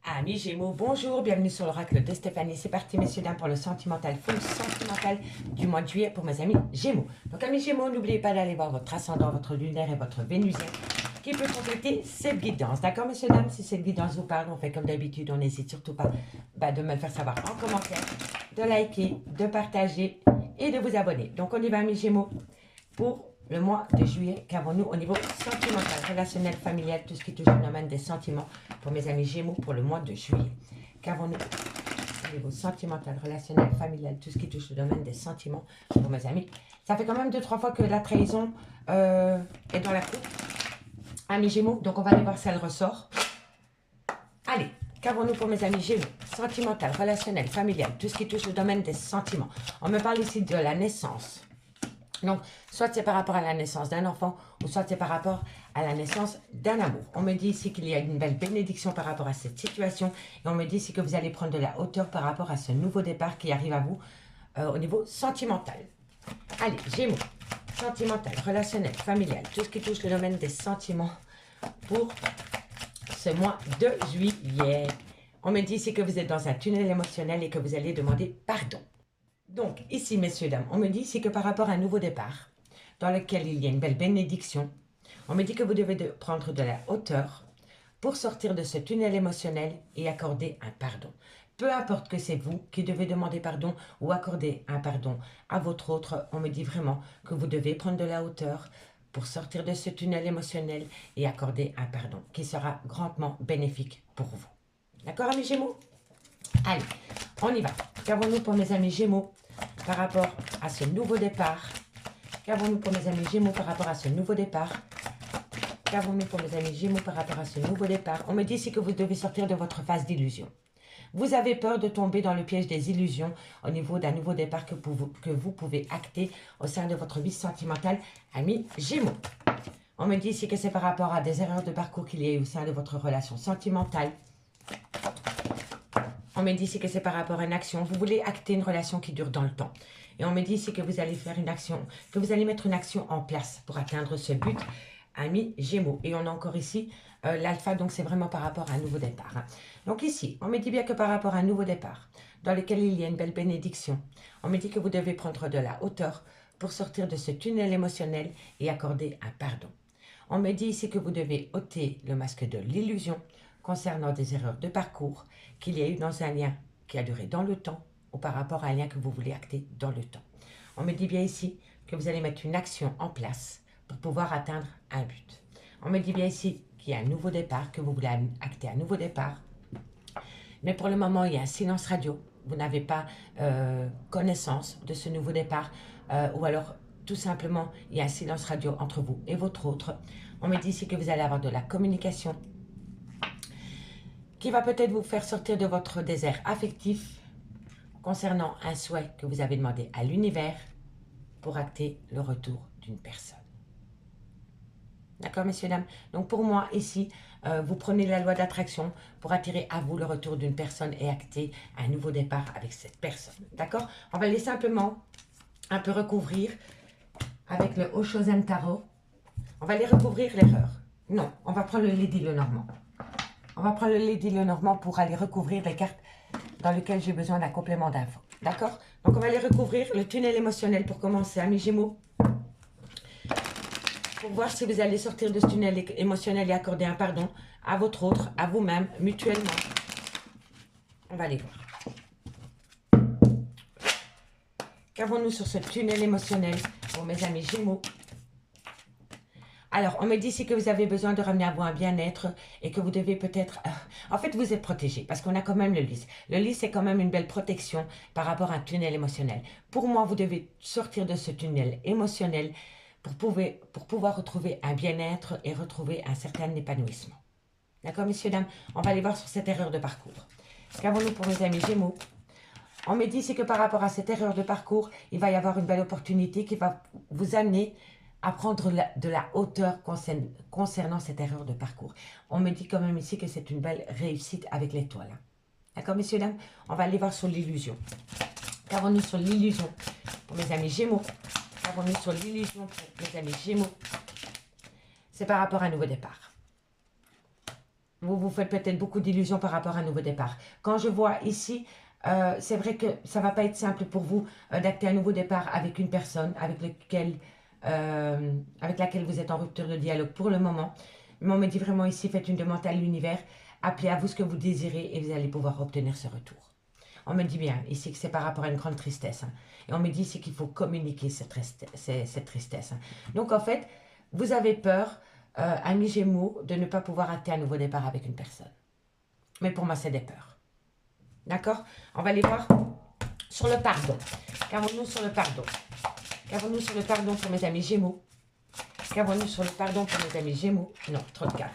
Amis Gémeaux, bonjour, bienvenue sur l'oracle de Stéphanie. C'est parti, messieurs, dames, pour le sentimental, full sentimental du mois de juillet pour mes amis Gémeaux. Donc, amis Gémeaux, n'oubliez pas d'aller voir votre ascendant, votre lunaire et votre vénusien qui peut compléter cette guidance. D'accord, messieurs, dames? Si cette guidance vous parle, on fait comme d'habitude, on n'hésite surtout pas de me le faire savoir en commentaire, de liker, de partager et de vous abonner. Donc, on y va, amis Gémeaux, pour le mois de juillet. Qu'avons-nous au niveau sentimental, relationnel, familial, tout ce qui touche le domaine des sentiments pour mes amis Gémeaux pour le mois de juillet? Qu'avons-nous au niveau sentimental, relationnel, familial, tout ce qui touche le domaine des sentiments pour mes amis? Ça fait quand même 2-3 fois que la trahison est dans la coupe, amis Gémeaux. Donc on va aller voir si elle ressort. Allez, qu'avons-nous pour mes amis Gémeaux? Sentimental, relationnel, familial, tout ce qui touche le domaine des sentiments. On me parle ici de la naissance. Donc, soit c'est par rapport à la naissance d'un enfant, ou soit c'est par rapport à la naissance d'un amour. On me dit ici qu'il y a une belle bénédiction par rapport à cette situation. Et on me dit ici que vous allez prendre de la hauteur par rapport à ce nouveau départ qui arrive à vous au niveau sentimental. Allez, Gémeaux, sentimental, relationnel, familial, tout ce qui touche le domaine des sentiments pour ce mois de juillet. On me dit ici que vous êtes dans un tunnel émotionnel et que vous allez demander pardon. Donc, ici, messieurs, dames, on me dit ici que par rapport à un nouveau départ, dans lequel il y a une belle bénédiction, on me dit que vous devez prendre de la hauteur pour sortir de ce tunnel émotionnel et accorder un pardon. Peu importe que c'est vous qui devez demander pardon ou accorder un pardon à votre autre, on me dit vraiment que vous devez prendre de la hauteur pour sortir de ce tunnel émotionnel et accorder un pardon qui sera grandement bénéfique pour vous. D'accord, amis Gémeaux? Allez, on y va. Qu'avons-nous pour mes amis Gémeaux par rapport à ce nouveau départ? Qu'avons-nous pour mes amis Gémeaux par rapport à ce nouveau départ? Qu'avons-nous pour mes amis Gémeaux par rapport à ce nouveau départ? On me dit ici que vous devez sortir de votre phase d'illusion. Vous avez peur de tomber dans le piège des illusions au niveau d'un nouveau départ que vous pouvez acter au sein de votre vie sentimentale, amis Gémeaux. On me dit ici que c'est par rapport à des erreurs de parcours qu'il y a eu au sein de votre relation sentimentale. On me dit ici que c'est par rapport à une action. Vous voulez acter une relation qui dure dans le temps. Et on me dit ici que vous allez faire une action, que vous allez mettre une action en place pour atteindre ce but, amis Gémeaux. Et on a encore ici l'alpha, donc c'est vraiment par rapport à un nouveau départ. Hein. Donc ici, on me dit bien que par rapport à un nouveau départ, dans lequel il y a une belle bénédiction, on me dit que vous devez prendre de la hauteur pour sortir de ce tunnel émotionnel et accorder un pardon. On me dit ici que vous devez ôter le masque de l'illusion concernant des erreurs de parcours qu'il y a eu dans un lien qui a duré dans le temps ou par rapport à un lien que vous voulez acter dans le temps. On me dit bien ici que vous allez mettre une action en place pour pouvoir atteindre un but. On me dit bien ici qu'il y a un nouveau départ, que vous voulez acter un nouveau départ. Mais pour le moment, il y a un silence radio. Vous n'avez pas connaissance de ce nouveau départ ou alors tout simplement, il y a un silence radio entre vous et votre autre. On me dit ici que vous allez avoir de la communication qui va peut-être vous faire sortir de votre désert affectif concernant un souhait que vous avez demandé à l'univers pour acter le retour d'une personne. D'accord, messieurs, dames? Donc pour moi, ici, vous prenez la loi d'attraction pour attirer à vous le retour d'une personne et acter un nouveau départ avec cette personne. D'accord? On va aller simplement un peu recouvrir avec le Oshozen Tarot. On va aller recouvrir l'erreur. Non, on va prendre le Lady Lenormand. On va prendre le Lady Lenormand pour aller recouvrir les cartes dans lesquelles j'ai besoin d'un complément d'infos. D'accord? Donc, on va aller recouvrir le tunnel émotionnel pour commencer, amis Gémeaux. Pour voir si vous allez sortir de ce tunnel émotionnel et accorder un pardon à votre autre, à vous-même, mutuellement. On va aller voir. Qu'avons-nous sur ce tunnel émotionnel pour mes amis Gémeaux? Alors, on me dit ici que vous avez besoin de ramener à vous un bien-être et que vous devez peut-être... en fait, vous êtes protégé parce qu'on a quand même le lys. Le lys, c'est quand même une belle protection par rapport à un tunnel émotionnel. Pour moi, vous devez sortir de ce tunnel émotionnel pour pouvoir retrouver un bien-être et retrouver un certain épanouissement. D'accord, messieurs, dames? On va aller voir sur cette erreur de parcours. Qu'avons-nous pour mes amis Gémeaux? On me dit ici que par rapport à cette erreur de parcours, il va y avoir une belle opportunité qui va vous amener à prendre de la hauteur concernant cette erreur de parcours. On me dit quand même ici que c'est une belle réussite avec l'étoile. D'accord, messieurs, dames? On va aller voir sur l'illusion. Qu'avons-nous sur l'illusion pour mes amis Gémeaux? Qu'avons-nous sur l'illusion pour mes amis Gémeaux? C'est par rapport à un nouveau départ. vous vous faites peut-être beaucoup d'illusions par rapport à un nouveau départ. Quand je vois ici, c'est vrai que ça ne va pas être simple pour vous d'acter un nouveau départ avec une personne avec laquelle vous êtes en rupture de dialogue pour le moment. Mais on me dit vraiment ici, faites une demande à l'univers, appelez à vous ce que vous désirez et vous allez pouvoir obtenir ce retour. On me dit bien ici que c'est par rapport à une grande tristesse. Hein. Et on me dit ici qu'il faut communiquer cette tristesse. Hein. Donc en fait, vous avez peur, amis Gémeaux, de ne pas pouvoir acter un nouveau départ avec une personne. Mais pour moi, c'est des peurs. D'accord? On va aller voir sur le pardon. Qu'avons-nous sur le pardon? Qu'avons-nous sur le pardon pour mes amis Gémeaux? Qu'avons-nous sur le pardon pour mes amis Gémeaux? Non, trop de cartes.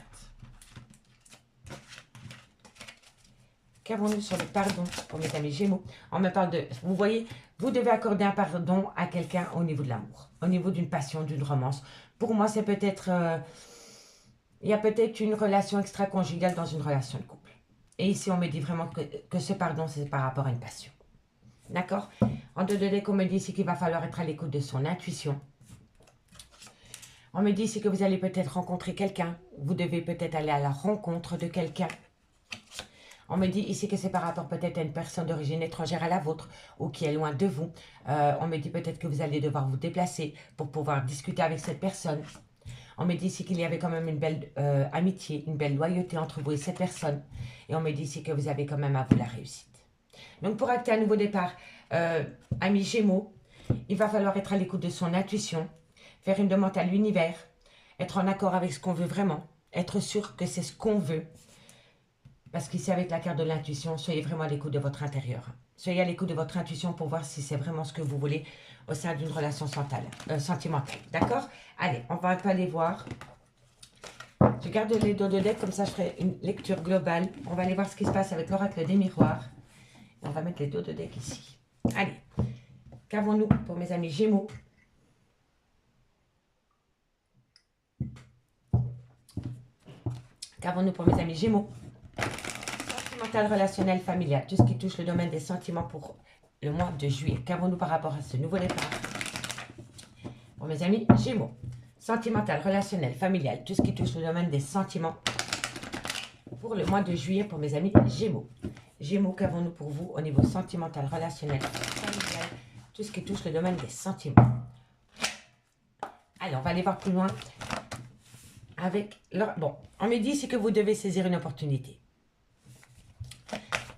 Qu'avons-nous sur le pardon pour mes amis Gémeaux? On me parle de... Vous voyez, vous devez accorder un pardon à quelqu'un au niveau de l'amour, au niveau d'une passion, d'une romance. Pour moi, c'est peut-être... il y a peut-être une relation extra-conjugale dans une relation de couple. Et ici, on me dit vraiment que ce pardon, c'est par rapport à une passion. D'accord? En 2 de deck, on me dit ici qu'il va falloir être à l'écoute de son intuition. On me dit ici que vous allez peut-être rencontrer quelqu'un. Vous devez peut-être aller à la rencontre de quelqu'un. On me dit ici que c'est par rapport peut-être à une personne d'origine étrangère à la vôtre ou qui est loin de vous. On me dit peut-être que vous allez devoir vous déplacer pour pouvoir discuter avec cette personne. On me dit ici qu'il y avait quand même une belle amitié, une belle loyauté entre vous et cette personne. Et on me dit ici que vous avez quand même à vous la réussite. Donc pour acter un nouveau départ, amis Gémeaux, il va falloir être à l'écoute de son intuition, faire une demande à l'univers, être en accord avec ce qu'on veut vraiment, être sûr que c'est ce qu'on veut. Parce qu'ici, avec la carte de l'intuition, soyez vraiment à l'écoute de votre intérieur. Soyez à l'écoute de votre intuition pour voir si c'est vraiment ce que vous voulez au sein d'une relation sentimentale. D'accord? Allez, on va aller voir. Je garde les dos de deck, comme ça je ferai une lecture globale. On va aller voir ce qui se passe avec l'oracle des miroirs. On va mettre les dos de deck ici. Allez, qu'avons-nous pour mes amis Gémeaux? Qu'avons-nous pour mes amis Gémeaux? Sentimental, relationnel, familial, tout ce qui touche le domaine des sentiments pour le mois de juillet. Qu'avons-nous par rapport à ce nouveau départ? Pour mes amis Gémeaux, sentimental, relationnel, familial, tout ce qui touche le domaine des sentiments pour le mois de juillet pour mes amis Gémeaux. Gémeaux, qu'avons-nous pour vous au niveau sentimental, relationnel, familial, tout ce qui touche le domaine des sentiments? Allez, on va aller voir plus loin avec leur... Bon, on me dit ici que vous devez saisir une opportunité.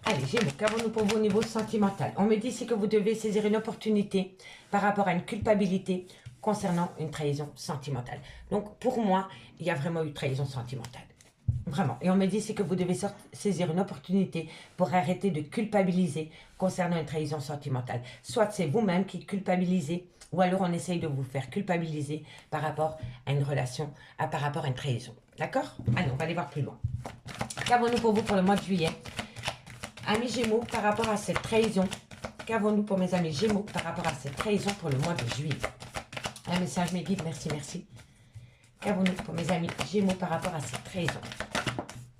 Allez, Gémeaux, qu'avons-nous pour vous au niveau sentimental? On me dit ici que vous devez saisir une opportunité par rapport à une culpabilité concernant une trahison sentimentale. Donc, pour moi, il y a vraiment eu trahison sentimentale. Vraiment. Et on me dit ici que vous devez saisir une opportunité pour arrêter de culpabiliser concernant une trahison sentimentale. Soit c'est vous-même qui culpabilisez, ou alors on essaye de vous faire culpabiliser par rapport à une relation, par rapport à une trahison. D'accord? Allez, on va aller voir plus loin. Qu'avons-nous pour vous pour le mois de juillet? Amis Gémeaux, par rapport à cette trahison, qu'avons-nous pour mes amis Gémeaux par rapport à cette trahison pour le mois de juillet? Un message, mes guides, merci, merci. Qu'avons-nous pour mes amis Gémeaux par rapport à cette trahison?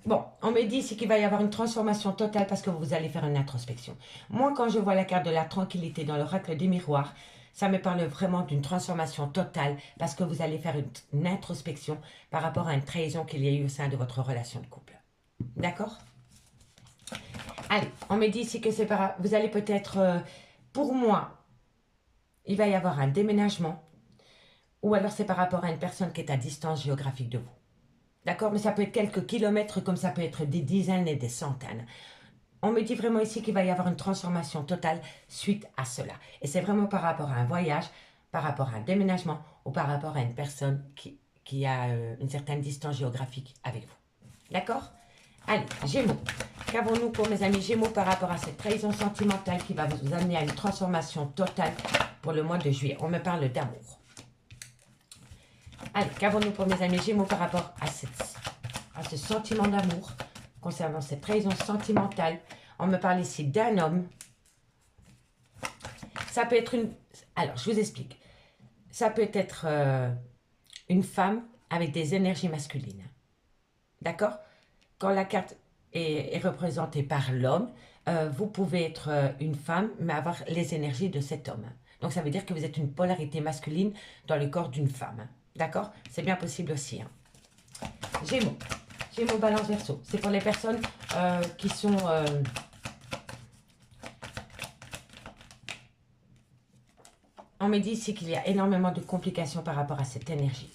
Bon, on me dit ici qu'il va y avoir une transformation totale parce que vous allez faire une introspection. Moi, quand je vois la carte de la tranquillité dans l'oracle des miroirs, ça me parle vraiment d'une transformation totale parce que vous allez faire une introspection par rapport à une trahison qu'il y a eu au sein de votre relation de couple. D'accord? Allez, on me dit ici que c'est par... Vous allez peut-être... pour moi, il va y avoir un déménagement ou alors c'est par rapport à une personne qui est à distance géographique de vous. D'accord? Mais ça peut être quelques kilomètres comme ça peut être des dizaines et des centaines. On me dit vraiment ici qu'il va y avoir une transformation totale suite à cela. Et c'est vraiment par rapport à un voyage, par rapport à un déménagement ou par rapport à une personne qui a une certaine distance géographique avec vous. D'accord? Allez, Gémeaux. Qu'avons-nous pour mes amis Gémeaux par rapport à cette trahison sentimentale qui va vous amener à une transformation totale pour le mois de juillet? On me parle d'amour. Allez, qu'avons-nous pour mes amis Gémeaux par rapport à ce sentiment d'amour concernant cette trahison sentimentale? On me parle ici d'un homme. Ça peut être une... Alors, je vous explique. Ça peut être une femme avec des énergies masculines. D'accord? Quand la carte est représentée par l'homme, vous pouvez être une femme, mais avoir les énergies de cet homme. Donc, ça veut dire que vous êtes une polarité masculine dans le corps d'une femme. D'accord? C'est bien possible aussi. Hein. Gémeaux. Gémeaux, Balance, Verseau. C'est pour les personnes qui sont... on me dit ici qu'il y a énormément de complications par rapport à cette énergie.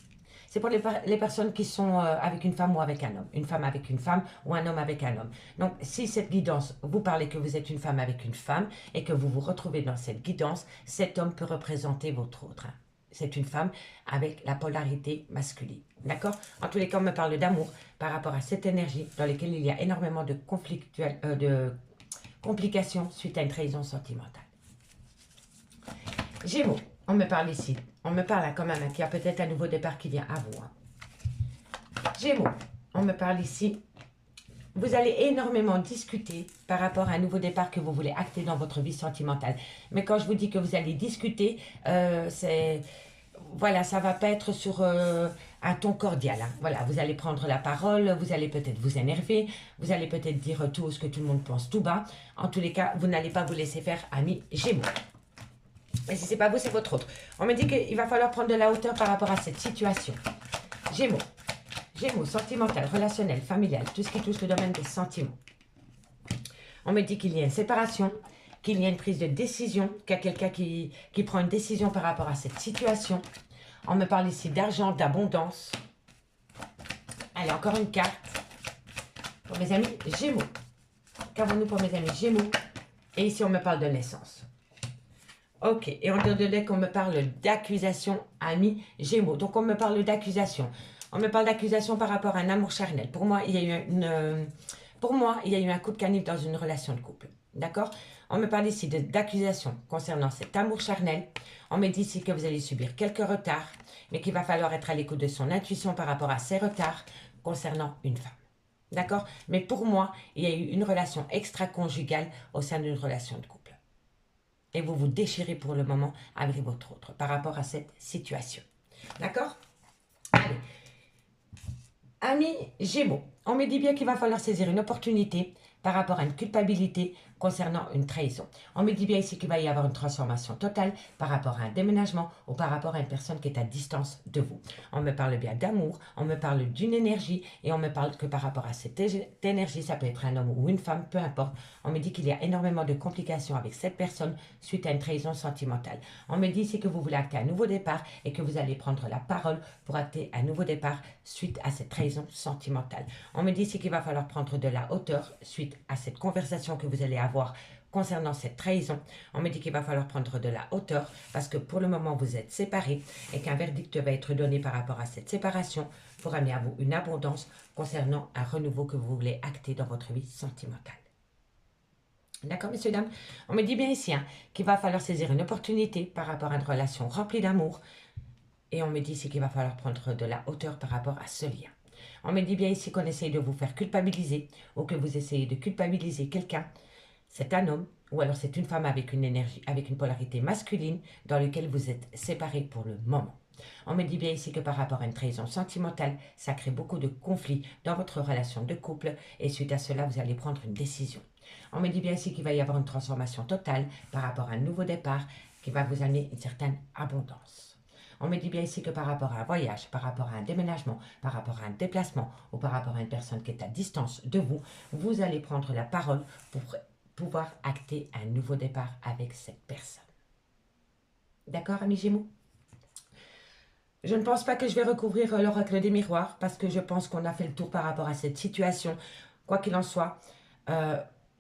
C'est pour les personnes qui sont avec une femme ou avec un homme. Une femme avec une femme ou un homme avec un homme. Donc, si cette guidance, vous parlez que vous êtes une femme avec une femme et que vous vous retrouvez dans cette guidance, cet homme peut représenter votre autre. C'est une femme avec la polarité masculine. D'accord? En tous les cas, on me parle d'amour par rapport à cette énergie dans laquelle il y a énormément de complications suite à une trahison sentimentale. Gémeaux, on me parle ici. On me parle quand même qu'il y a peut-être un nouveau départ qui vient à vous. Gémeaux, on me parle ici. Vous allez énormément discuter par rapport à un nouveau départ que vous voulez acter dans votre vie sentimentale. Mais quand je vous dis que vous allez discuter, voilà, ça ne va pas être sur un ton cordial. Hein. Voilà, vous allez prendre la parole, vous allez peut-être vous énerver, vous allez peut-être dire tout ce que tout le monde pense tout bas. En tous les cas, vous n'allez pas vous laisser faire, amis Gémeaux. Et si ce n'est pas vous, c'est votre autre. On me dit qu'il va falloir prendre de la hauteur par rapport à cette situation. Gémeaux. Gémeaux, sentimental, relationnel, familial, tout ce qui touche le domaine des sentiments. On me dit qu'il y a une séparation, qu'il y a une prise de décision, qu'il y a quelqu'un qui prend une décision par rapport à cette situation. On me parle ici d'argent, d'abondance. Allez, encore une carte. Pour mes amis Gémeaux. Qu'avons-nous pour mes amis Gémeaux? Et ici, on me parle de naissance. Ok, et en dehors de deck, on me parle d'accusation, amis Gémeaux. Donc, on me parle d'accusation. On me parle d'accusation par rapport à un amour charnel. Pour moi, il y a eu un coup de canif dans une relation de couple. D'accord? On me parle ici d'accusation concernant cet amour charnel. On me dit ici que vous allez subir quelques retards, mais qu'il va falloir être à l'écoute de son intuition par rapport à ces retards concernant une femme. D'accord? Mais pour moi, il y a eu une relation extra-conjugale au sein d'une relation de couple. Et vous vous déchirez pour le moment avec votre autre par rapport à cette situation. D'accord? Allez. Amis Gémeaux, on me dit bien qu'il va falloir saisir une opportunité par rapport à une culpabilité concernant une trahison. On me dit bien ici qu'il va y avoir une transformation totale par rapport à un déménagement ou par rapport à une personne qui est à distance de vous. On me parle bien d'amour, on me parle d'une énergie et on me parle que par rapport à cette énergie, ça peut être un homme ou une femme, peu importe. On me dit qu'il y a énormément de complications avec cette personne suite à une trahison sentimentale. On me dit ici que vous voulez acter un nouveau départ et que vous allez prendre la parole pour acter un nouveau départ suite à cette trahison sentimentale. On me dit ici qu'il va falloir prendre de la hauteur suite à cette conversation que vous allez avoir concernant cette trahison. On me dit qu'il va falloir prendre de la hauteur parce que pour le moment vous êtes séparés et qu'un verdict va être donné par rapport à cette séparation pour amener à vous une abondance concernant un renouveau que vous voulez acter dans votre vie sentimentale. D'accord, messieurs, dames? On me dit bien ici qu'il va falloir saisir une opportunité par rapport à une relation remplie d'amour et on me dit ici qu'il va falloir prendre de la hauteur par rapport à ce lien. On me dit bien ici qu'on essaye de vous faire culpabiliser ou que vous essayez de culpabiliser quelqu'un. C'est un homme ou alors c'est une femme avec une énergie, avec une polarité masculine dans lequel vous êtes séparés pour le moment. On me dit bien ici que par rapport à une trahison sentimentale, ça crée beaucoup de conflits dans votre relation de couple et suite à cela, vous allez prendre une décision. On me dit bien ici qu'il va y avoir une transformation totale par rapport à un nouveau départ qui va vous amener une certaine abondance. On me dit bien ici que par rapport à un voyage, par rapport à un déménagement, par rapport à un déplacement ou par rapport à une personne qui est à distance de vous, vous allez prendre la parole pour pouvoir acter un nouveau départ avec cette personne. D'accord, amis Gémeaux? Je ne pense pas que je vais recouvrir l'oracle des miroirs parce que je pense qu'on a fait le tour par rapport à cette situation. Quoi qu'il en soit,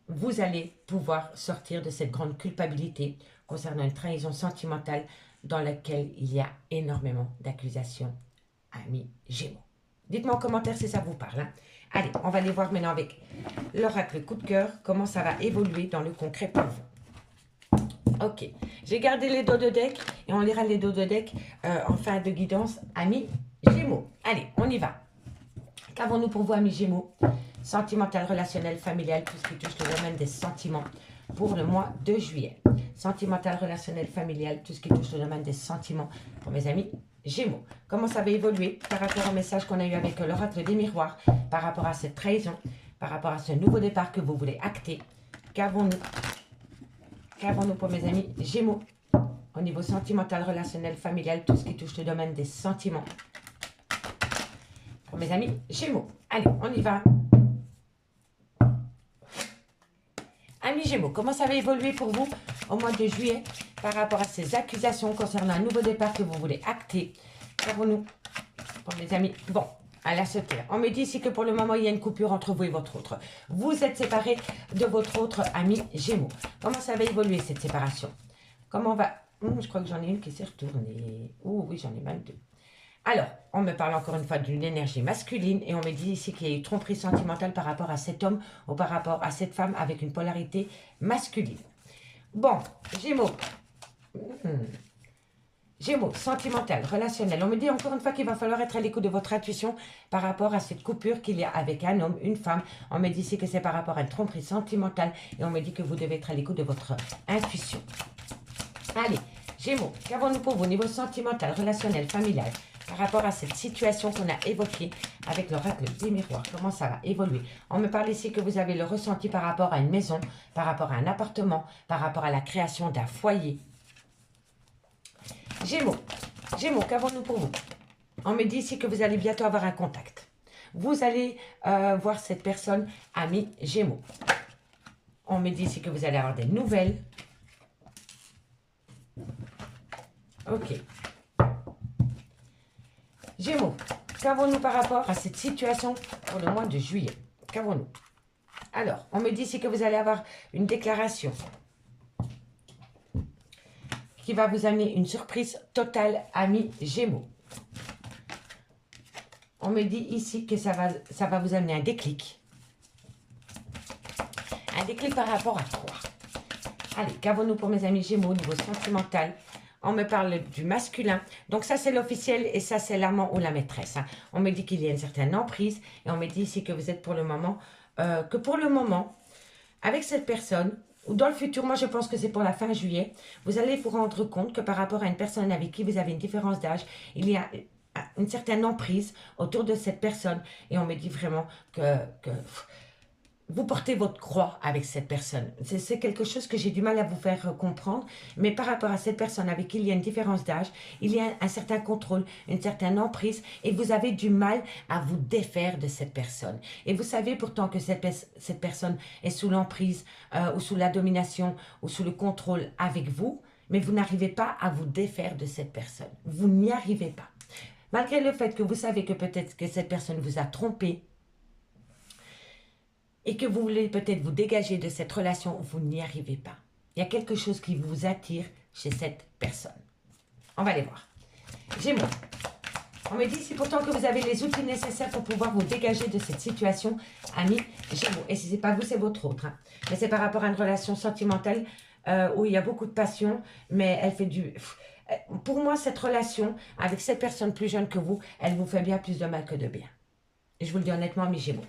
vous allez pouvoir sortir de cette grande culpabilité concernant une trahison sentimentale dans laquelle il y a énormément d'accusations, amis Gémeaux. Dites-moi en commentaire si ça vous parle. Hein. Allez, on va aller voir maintenant avec l'oracle coup de cœur, comment ça va évoluer dans le concret pour vous. Ok, j'ai gardé les dos de deck et on lira les dos de deck en fin de guidance, amis Gémeaux. Allez, on y va. Qu'avons-nous pour vous, amis Gémeaux? Sentimental, relationnel, familial, tout ce qui touche le domaine des sentiments pour le mois de juillet. Sentimental, relationnel, familial, tout ce qui touche le domaine des sentiments pour mes amis Gémeaux. Comment ça va évoluer par rapport au message qu'on a eu avec l'oracle des miroirs, par rapport à cette trahison, par rapport à ce nouveau départ que vous voulez acter? Qu'avons-nous pour mes amis Gémeaux au niveau sentimental, relationnel, familial, tout ce qui touche le domaine des sentiments pour mes amis Gémeaux? Allez, on y va. Amis Gémeaux, comment ça va évoluer pour vous au mois de juillet par rapport à ces accusations concernant un nouveau départ que vous voulez acter? Savons-nous pour les amis? Bon, à la se taire. On me dit ici que pour le moment, il y a une coupure entre vous et votre autre. Vous êtes séparés de votre autre ami Gémeaux. Comment ça va évoluer cette séparation? Comment va... je crois que j'en ai une qui s'est retournée. Oh oui, j'en ai même deux. Alors, on me parle encore une fois d'une énergie masculine et on me dit ici qu'il y a eu tromperie sentimentale par rapport à cet homme ou par rapport à cette femme avec une polarité masculine. Bon, Gémeaux. Gémeaux, sentimental, relationnel. On me dit encore une fois qu'il va falloir être à l'écoute de votre intuition par rapport à cette coupure qu'il y a avec un homme, une femme. On me dit ici que c'est par rapport à une tromperie sentimentale et on me dit que vous devez être à l'écoute de votre intuition. Allez, Gémeaux, qu'avons-nous pour vous au niveau sentimental, relationnel, familial par rapport à cette situation qu'on a évoquée avec l'oracle des miroirs? Comment ça va évoluer? On me parle ici que vous avez le ressenti par rapport à une maison, par rapport à un appartement, par rapport à la création d'un foyer. Gémeaux, Gémeaux, qu'avons-nous pour vous? On me dit ici que vous allez bientôt avoir un contact. Vous allez voir cette personne, ami Gémeaux. On me dit ici que vous allez avoir des nouvelles. Ok. Gémeaux, qu'avons-nous par rapport à cette situation pour le mois de juillet? Qu'avons-nous? Alors, on me dit ici que vous allez avoir une déclaration qui va vous amener une surprise totale, ami Gémeaux. On me dit ici que ça va vous amener un déclic. Un déclic par rapport à quoi? Allez, qu'avons-nous pour mes amis Gémeaux au niveau sentimental? On me parle du masculin. Donc ça, c'est l'officiel et ça, c'est l'amant ou la maîtresse. Hein. On me dit qu'il y a une certaine emprise. Et on me dit ici que vous êtes pour le moment, avec cette personne, ou dans le futur, moi je pense que c'est pour la fin juillet, vous allez vous rendre compte que par rapport à une personne avec qui vous avez une différence d'âge, il y a une certaine emprise autour de cette personne. Et on me dit vraiment que vous portez votre croix avec cette personne. C'est quelque chose que j'ai du mal à vous faire comprendre. Mais par rapport à cette personne avec qui il y a une différence d'âge, il y a un certain contrôle, une certaine emprise. Et vous avez du mal à vous défaire de cette personne. Et vous savez pourtant que cette personne est sous l'emprise ou sous la domination ou sous le contrôle avec vous. Mais vous n'arrivez pas à vous défaire de cette personne. Vous n'y arrivez pas. Malgré le fait que vous savez que peut-être que cette personne vous a trompé, et que vous voulez peut-être vous dégager de cette relation, vous n'y arrivez pas. Il y a quelque chose qui vous attire chez cette personne. On va aller voir. Gémeaux. On me dit ici pourtant que vous avez les outils nécessaires pour pouvoir vous dégager de cette situation, amis Gémeaux. Et si ce n'est pas vous, c'est votre autre. Hein. Mais c'est par rapport à une relation sentimentale où il y a beaucoup de passion, mais elle fait du... Pour moi, cette relation avec cette personne plus jeune que vous, elle vous fait bien plus de mal que de bien. Et je vous le dis honnêtement, amis Gémeaux.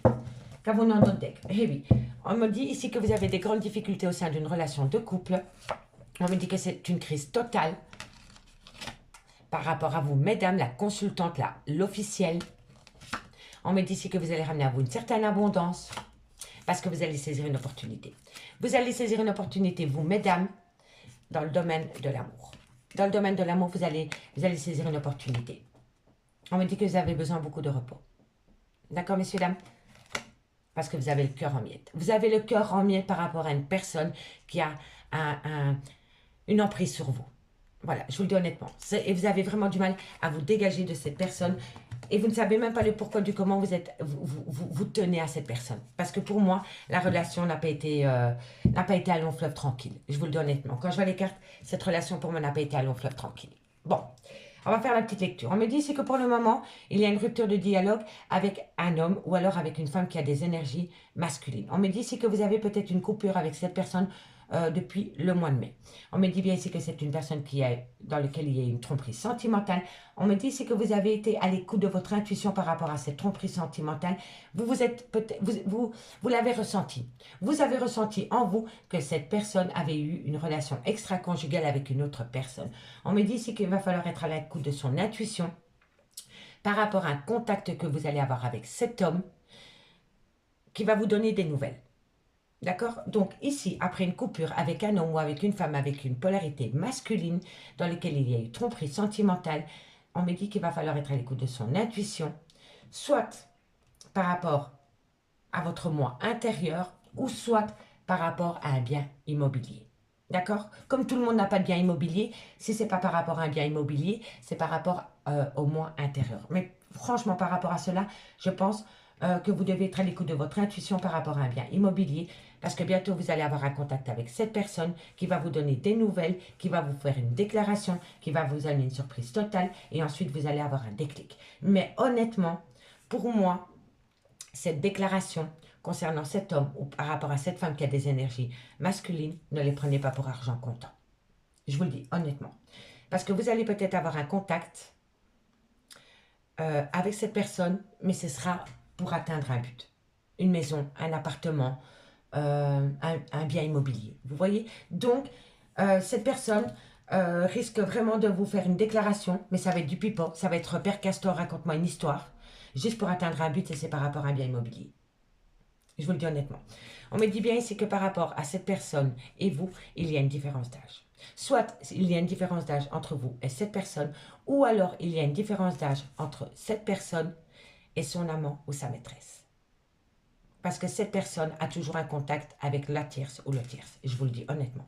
Qu'avons-nous dans notre deck? Eh oui, on me dit ici que vous avez des grandes difficultés au sein d'une relation de couple. On me dit que c'est une crise totale par rapport à vous, mesdames, la consultante, là, l'officielle. On me dit ici que vous allez ramener à vous une certaine abondance parce que vous allez saisir une opportunité. Vous allez saisir une opportunité, vous, mesdames, dans le domaine de l'amour. Dans le domaine de l'amour, vous allez saisir une opportunité. On me dit que vous avez besoin beaucoup de repos. D'accord, messieurs, dames? Parce que vous avez le cœur en miettes. Vous avez le cœur en miettes par rapport à une personne qui a une emprise sur vous. Voilà, je vous le dis honnêtement. Et vous avez vraiment du mal à vous dégager de cette personne. Et vous ne savez même pas le pourquoi du comment vous tenez à cette personne. Parce que pour moi, la relation n'a pas été à long fleuve tranquille. Je vous le dis honnêtement. Quand je vois les cartes, cette relation pour moi n'a pas été à long fleuve tranquille. Bon. On va faire la petite lecture. On me dit ici que pour le moment, il y a une rupture de dialogue avec un homme ou alors avec une femme qui a des énergies masculines. On me dit ici que vous avez peut-être une coupure avec cette personne depuis le mois de mai. On me dit bien ici que c'est une personne dans laquelle il y a une tromperie sentimentale. On me dit ici que vous avez été à l'écoute de votre intuition par rapport à cette tromperie sentimentale. Vous l'avez ressenti. Vous avez ressenti en vous que cette personne avait eu une relation extra-conjugale avec une autre personne. On me dit ici qu'il va falloir être à l'écoute de son intuition par rapport à un contact que vous allez avoir avec cet homme qui va vous donner des nouvelles. D'accord? Donc ici, après une coupure avec un homme ou avec une femme avec une polarité masculine dans laquelle il y a eu tromperie sentimentale, on me dit qu'il va falloir être à l'écoute de son intuition, soit par rapport à votre moi intérieur ou soit par rapport à un bien immobilier. D'accord? Comme tout le monde n'a pas de bien immobilier, si ce n'est pas par rapport à un bien immobilier, c'est par rapport au moi intérieur. Mais franchement, par rapport à cela, je pense que vous devez être à l'écoute de votre intuition par rapport à un bien immobilier parce que bientôt, vous allez avoir un contact avec cette personne qui va vous donner des nouvelles, qui va vous faire une déclaration, qui va vous donner une surprise totale et ensuite, vous allez avoir un déclic. Mais honnêtement, pour moi, cette déclaration concernant cet homme ou par rapport à cette femme qui a des énergies masculines, ne les prenez pas pour argent comptant. Je vous le dis honnêtement. Parce que vous allez peut-être avoir un contact avec cette personne, mais ce sera pour atteindre un but. Une maison, un appartement, un bien immobilier. Vous voyez? Donc, cette personne risque vraiment de vous faire une déclaration, mais ça va être du pipeau, ça va être Père Castor, raconte-moi une histoire, juste pour atteindre un but et c'est par rapport à un bien immobilier. Je vous le dis honnêtement. On me dit bien ici que par rapport à cette personne et vous, il y a une différence d'âge. Soit il y a une différence d'âge entre vous et cette personne, ou alors il y a une différence d'âge entre cette personne et son amant ou sa maîtresse. Parce que cette personne a toujours un contact avec la tierce ou le tierce. Je vous le dis honnêtement.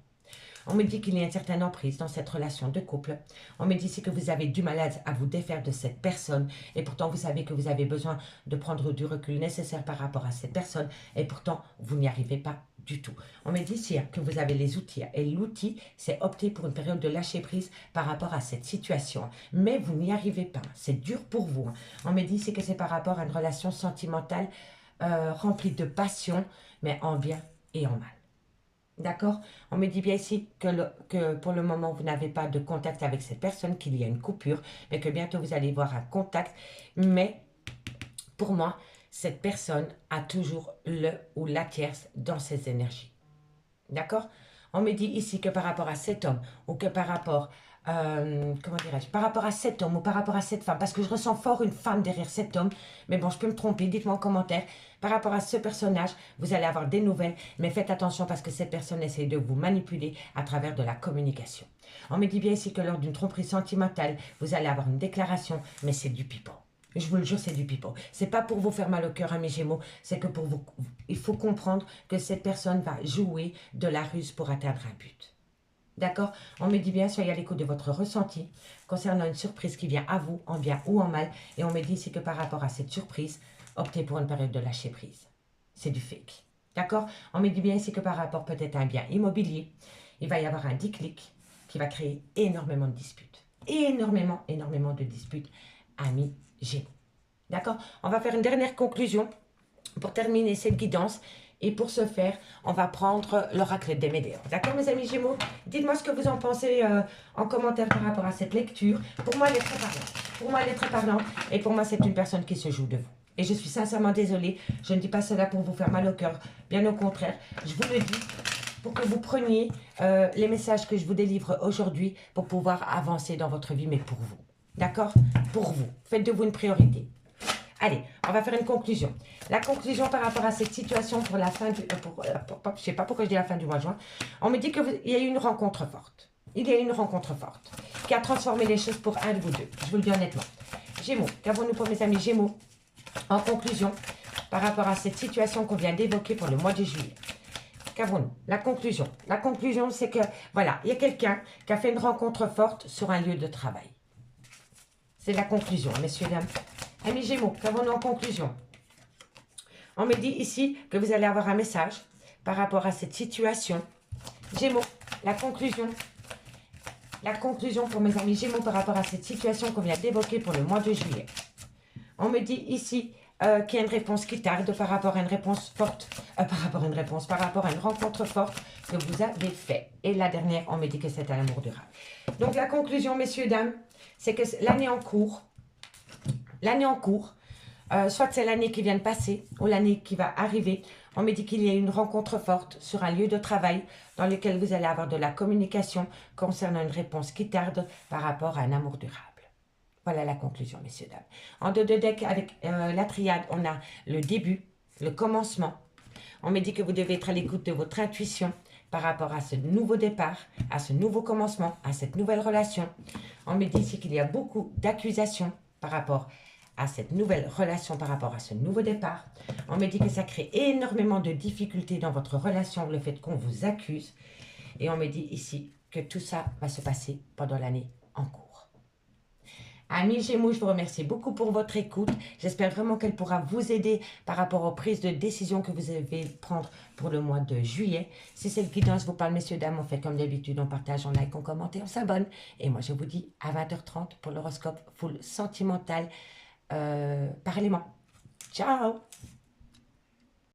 On me dit qu'il y a une certaine emprise dans cette relation de couple. On me dit ici que vous avez du mal à vous défaire de cette personne. Et pourtant, vous savez que vous avez besoin de prendre du recul nécessaire par rapport à cette personne. Et pourtant, vous n'y arrivez pas du tout. On me dit ici que vous avez les outils. Et l'outil, c'est opter pour une période de lâcher prise par rapport à cette situation. Mais vous n'y arrivez pas. C'est dur pour vous. On me dit ici que c'est par rapport à une relation sentimentale remplie de passion, mais en bien et en mal. D'accord? On me dit bien ici que pour le moment, vous n'avez pas de contact avec cette personne, qu'il y a une coupure, mais que bientôt, vous allez voir un contact. Mais pour moi, cette personne a toujours le ou la tierce dans ses énergies. D'accord? On me dit ici que par rapport à cet homme ou que par rapport comment dirais-je, par rapport à cet homme ou par rapport à cette femme, parce que je ressens fort une femme derrière cet homme, mais bon, je peux me tromper, dites-moi en commentaire, par rapport à ce personnage, vous allez avoir des nouvelles, mais faites attention parce que cette personne essaie de vous manipuler à travers de la communication. On me dit bien ici que lors d'une tromperie sentimentale, vous allez avoir une déclaration, mais c'est du pipeau. Je vous le jure, c'est du pipeau. C'est pas pour vous faire mal au cœur, mes Gémeaux, c'est que pour vous, il faut comprendre que cette personne va jouer de la ruse pour atteindre un but. D'accord? On me dit bien, soyez à l'écoute de votre ressenti concernant une surprise qui vient à vous, en bien ou en mal. Et on me dit ici que par rapport à cette surprise, optez pour une période de lâcher prise. C'est du fake. D'accord? On me dit bien ici que par rapport peut-être à un bien immobilier, il va y avoir un déclic qui va créer énormément de disputes. Énormément de disputes, amis Gémeaux. D'accord? On va faire une dernière conclusion pour terminer cette guidance. Et pour ce faire, on va prendre l'oracle des Médéors. D'accord, mes amis Gémeaux? Dites-moi ce que vous en pensez en commentaire par rapport à cette lecture. Pour moi, elle est très parlante. Pour moi, elle est très parlante. Et pour moi, c'est une personne qui se joue de vous. Et je suis sincèrement désolée. Je ne dis pas cela pour vous faire mal au cœur. Bien au contraire, je vous le dis pour que vous preniez les messages que je vous délivre aujourd'hui pour pouvoir avancer dans votre vie, mais pour vous. D'accord? Pour vous. Faites de vous une priorité. Allez, on va faire une conclusion. La conclusion par rapport à cette situation pour la fin du... je ne sais pas pourquoi je dis la fin du mois de juin. On me dit qu'il y a eu une rencontre forte. Il y a eu une rencontre forte qui a transformé les choses pour un de vous deux. Je vous le dis honnêtement. Gémeaux, qu'avons-nous pour mes amis Gémeaux? En conclusion, par rapport à cette situation qu'on vient d'évoquer pour le mois de juillet. Qu'avons-nous? La conclusion. La conclusion, c'est que, voilà, il y a quelqu'un qui a fait une rencontre forte sur un lieu de travail. C'est la conclusion, messieurs, dames. Amis Gémeaux, qu'avons-nous en conclusion? On me dit ici que vous allez avoir un message par rapport à cette situation. Gémeaux, la conclusion. La conclusion pour mes amis Gémeaux par rapport à cette situation qu'on vient d'évoquer pour le mois de juillet. On me dit ici qu'il y a une réponse qui tarde par rapport à une réponse forte. Par rapport à une rencontre forte que vous avez faite. Et la dernière, on me dit que c'est un amour durable. Donc la conclusion, messieurs, dames, c'est que l'année en cours, soit c'est l'année qui vient de passer ou l'année qui va arriver, on me dit qu'il y a une rencontre forte sur un lieu de travail dans lequel vous allez avoir de la communication concernant une réponse qui tarde par rapport à un amour durable. Voilà la conclusion, messieurs, dames. En deux de deck, avec la triade, on a le début, le commencement. On me dit que vous devez être à l'écoute de votre intuition par rapport à ce nouveau départ, à ce nouveau commencement, à cette nouvelle relation. On me dit ici qu'il y a beaucoup d'accusations par rapport à cette nouvelle relation par rapport à ce nouveau départ. On me dit que ça crée énormément de difficultés dans votre relation, le fait qu'on vous accuse. Et on me dit ici que tout ça va se passer pendant l'année en cours. Amis Gémeaux, je vous remercie beaucoup pour votre écoute. J'espère vraiment qu'elle pourra vous aider par rapport aux prises de décision que vous devez prendre pour le mois de juillet. Si cette guidance vous parle, messieurs, dames, on fait comme d'habitude, on partage, on like, on commente et on s'abonne. Et moi, je vous dis à 20h30 pour l'horoscope full sentimental par élément. Ciao!